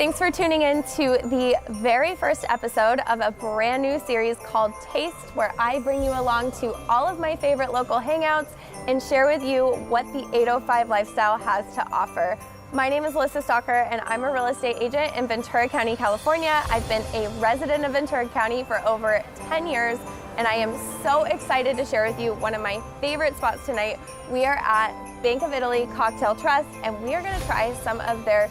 Thanks for tuning in to the very first episode of a brand new series called Taste, where I bring you along to all of my favorite local hangouts and share with you what the 805 lifestyle has to offer. My name is Alyssa Stalker, and I'm a real estate agent in Ventura County, California. I've been a resident of Ventura County for over 10 years, and I am so excited to share with you one of my favorite spots tonight. We are at Bank of Italy Cocktail Trust, and we are going to try some of their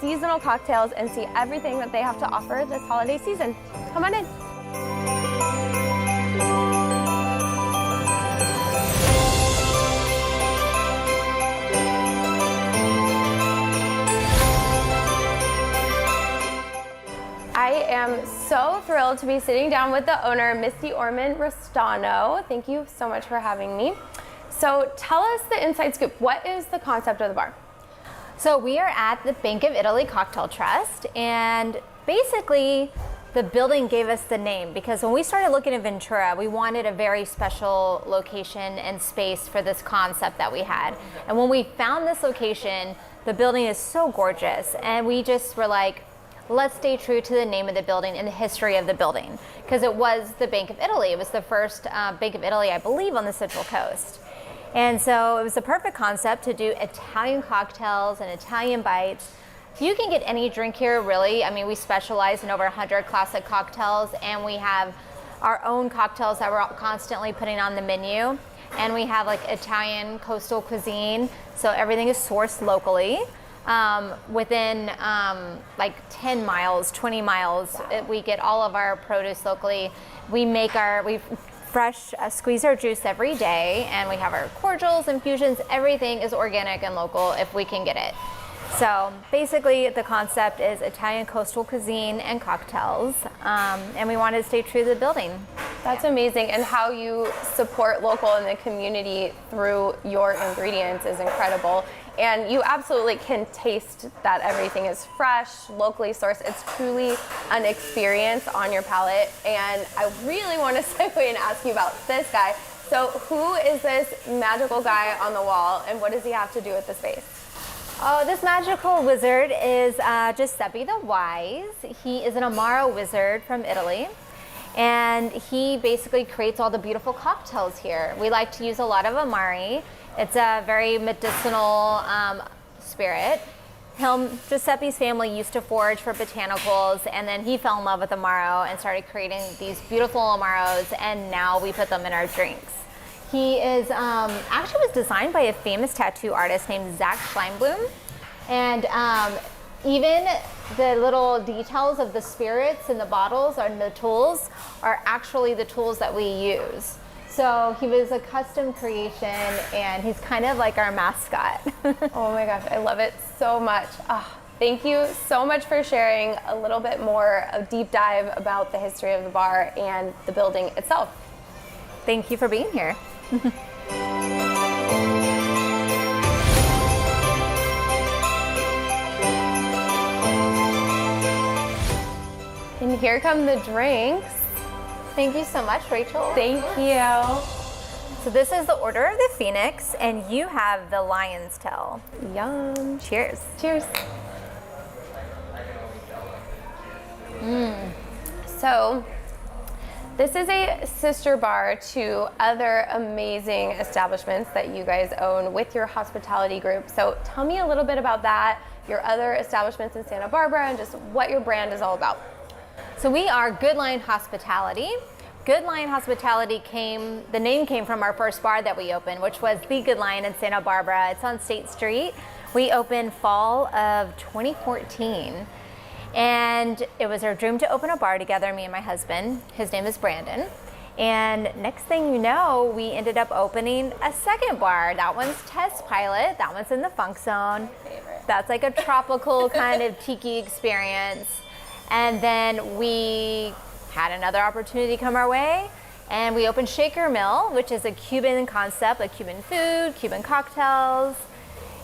seasonal cocktails and see everything that they have to offer this holiday season. Come on in. I am so thrilled to be sitting down with the owner, Misty Orman Rostaino. Thank you so much for having me. So tell us the inside scoop. What is the concept of the bar? So we are at the Bank of Italy Cocktail Trust, and basically the building gave us the name because when we started looking at Ventura, we wanted a very special location and space for this concept that we had. And when we found this location, the building is so gorgeous, and we just were like, let's stay true to the name of the building and the history of the building, because it was the Bank of Italy. It was the first Bank of Italy, I believe, on the Central Coast. And so it was the perfect concept to do Italian cocktails and Italian bites. You can get any drink here, really. I mean, we specialize in over 100 classic cocktails, and we have our own cocktails that we're constantly putting on the menu. And we have like Italian coastal cuisine, so everything is sourced locally. Within like 10 miles, 20 miles, we get all of our produce locally. We fresh squeeze our juice every day, and we have our cordials, infusions. Everything is organic and local if we can get it. So basically the concept is Italian coastal cuisine and cocktails, and we wanted to stay true to the building. That's amazing, and how you support local in the community through your ingredients is incredible. And you absolutely can taste that everything is fresh, locally sourced. It's truly an experience on your palate. And I really want to segue and ask you about this guy. So who is this magical guy on the wall, and what does he have to do with the space? Oh, this magical wizard is Giuseppe the Wise. He is an Amaro wizard from Italy, and he basically creates all the beautiful cocktails here. We like to use a lot of Amari. It's a very medicinal spirit. Giuseppe's family used to forage for botanicals, and then he fell in love with Amaro and started creating these beautiful Amaros, and now we put them in our drinks. He is actually was designed by a famous tattoo artist named Zach Scheinblum, and even the little details of the spirits in the bottles and the tools are actually the tools that we use. So he was a custom creation, and he's kind of like our mascot. Oh my gosh, I love it so much. Thank you so much for sharing a little bit more, a deep dive about the history of the bar and the building itself. Thank you for being here. And here come the drinks. Thank you so much, Rachel. Thank you. So this is the Order of the Phoenix, and you have the Lion's Tail. Yum. Cheers. Cheers. So this is a sister bar to other amazing establishments that you guys own with your hospitality group. So tell me a little bit about that, your other establishments in Santa Barbara, and just what your brand is all about. So we are Good Lion Hospitality. Good Lion Hospitality the name came from our first bar that we opened, which was the Good Lion in Santa Barbara. It's on State Street. We opened fall of 2014. And it was our dream to open a bar together, me and my husband. His name is Brandon. And next thing you know, we ended up opening a second bar. That one's Test Pilot. That one's in the Funk Zone. Favorite. That's like a tropical kind of tiki experience. And then we had another opportunity come our way, and we opened Shaker Mill, which is a Cuban concept, like Cuban food, Cuban cocktails.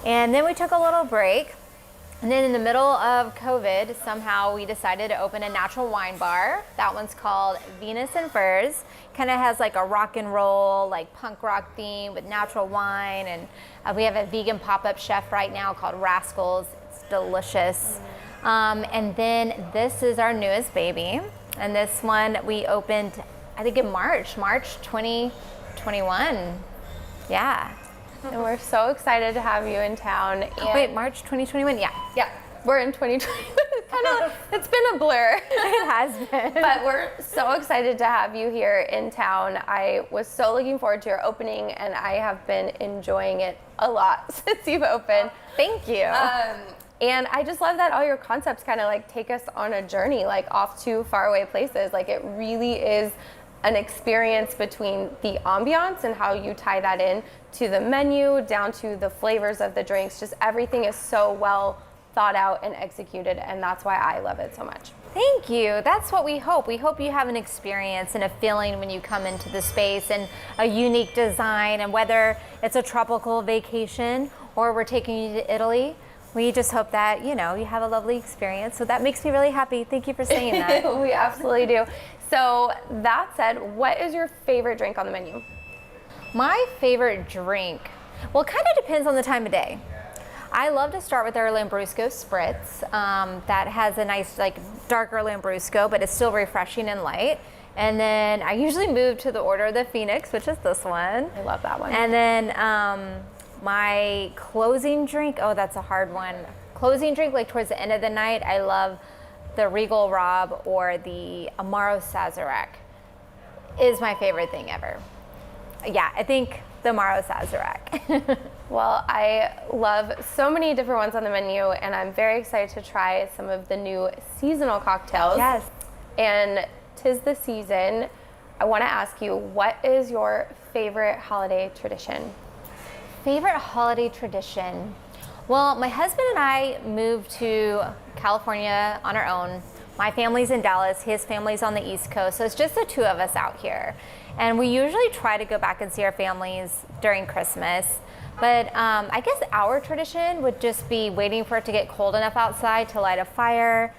And then we took a little break. And then in the middle of COVID, somehow we decided to open a natural wine bar. That one's called Venus and Furs. Kind of has like a rock and roll, like punk rock theme with natural wine. And we have a vegan pop-up chef right now called Rascals. It's delicious. And then this is our newest baby. And this one we opened, I think in March 2021. Yeah. And we're so excited to have you in town. And Wait, March 2021? Yeah. yeah, we're in 2020. It's been a blur. It has been. But we're so excited to have you here in town. I was so looking forward to your opening, and I have been enjoying it a lot since you've opened. Thank you. And I just love that all your concepts kind of like take us on a journey, like off to faraway places. Like it really is an experience between the ambiance and how you tie that in to the menu, down to the flavors of the drinks. Just everything is so well thought out and executed, and that's why I love it so much. Thank you. That's what we hope. We hope you have an experience and a feeling when you come into the space, and a unique design, and whether it's a tropical vacation or we're taking you to Italy, we just hope that, you know, you have a lovely experience. So that makes me really happy. Thank you for saying that. We absolutely do. So that said, what is your favorite drink on the menu? My favorite drink, well, it kind of depends on the time of day. I love to start with our Lambrusco Spritz. That has a nice, like, darker Lambrusco, but it's still refreshing and light. And then I usually move to the Order of the Phoenix, which is this one. I love that one. And then my closing drink, oh, that's a hard one. Closing drink, like towards the end of the night, I love the Regal Rob or the Amaro Sazerac is my favorite thing ever. Yeah, I think the Amaro Sazerac. Well, I love so many different ones on the menu, and I'm very excited to try some of the new seasonal cocktails. Yes. And 'tis the season. I want to ask you, what is your favorite holiday tradition? Favorite holiday tradition? Well, my husband and I moved to California on our own. My family's in Dallas, his family's on the East Coast, so it's just the two of us out here. And we usually try to go back and see our families during Christmas. But I guess our tradition would just be waiting for it to get cold enough outside to light a fire.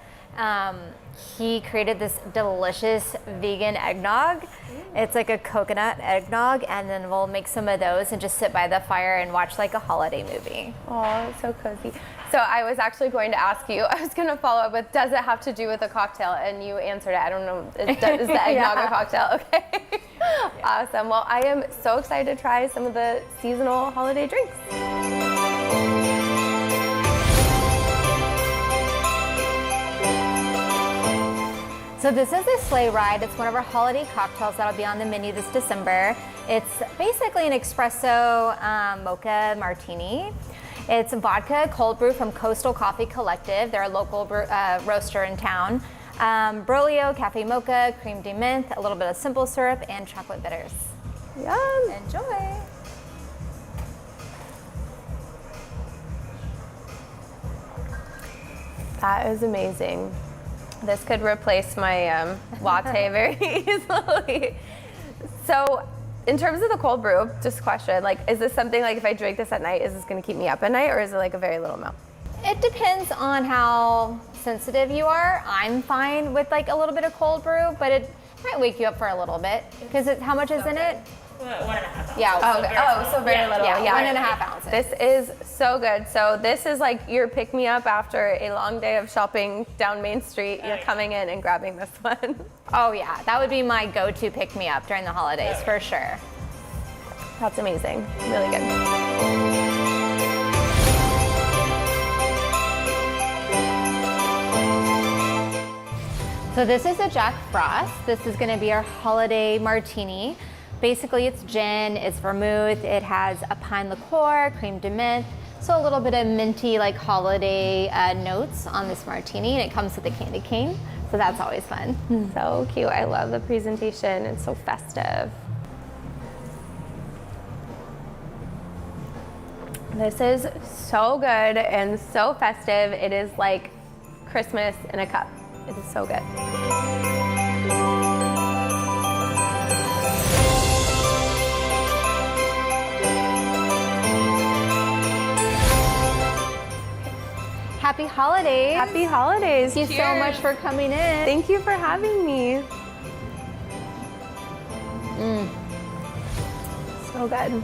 He created this delicious vegan eggnog. It's like a coconut eggnog, and then we'll make some of those and just sit by the fire and watch like a holiday movie. Oh, it's so cozy. So I was actually going to ask you, I was going to follow up with, does it have to do with a cocktail? And you answered it. I don't know, is the eggnog a cocktail? Okay. Awesome. Well, I am so excited to try some of the seasonal holiday drinks. So this is a sleigh ride. It's one of our holiday cocktails that'll be on the menu this December. It's basically an espresso mocha martini. It's vodka cold brew from Coastal Coffee Collective. They're a local roaster in town. Brolio, cafe mocha, cream de menthe, a little bit of simple syrup, and chocolate bitters. Yum. Enjoy. That is amazing. This could replace my latte very easily. So in terms of the cold brew, just a question, like, is this something like if I drink this at night, is this gonna keep me up at night, or is it like a very little amount? It depends on how sensitive you are. I'm fine with like a little bit of cold brew, but it might wake you up for a little bit. Because how much is in it? 1.5 ounces. Yeah. So very little. Yeah, Yeah. 1.5 ounces. This is so good. So this is like your pick me up after a long day of shopping down Main Street. You're coming in and grabbing this one. Oh yeah, that would be my go-to pick-me-up during the holidays for sure. That's amazing. Really good. So this is a Jack Frost. This is gonna be our holiday martini. Basically it's gin, it's vermouth, it has a pine liqueur, cream de menthe, so a little bit of minty like holiday notes on this martini, and it comes with a candy cane, so that's always fun. So cute. I love the presentation. It's so festive. This is so good and so festive. It is like Christmas in a cup. It is so good. Happy holidays. Happy holidays. Thank you so much for coming in. Thank you for having me. So good.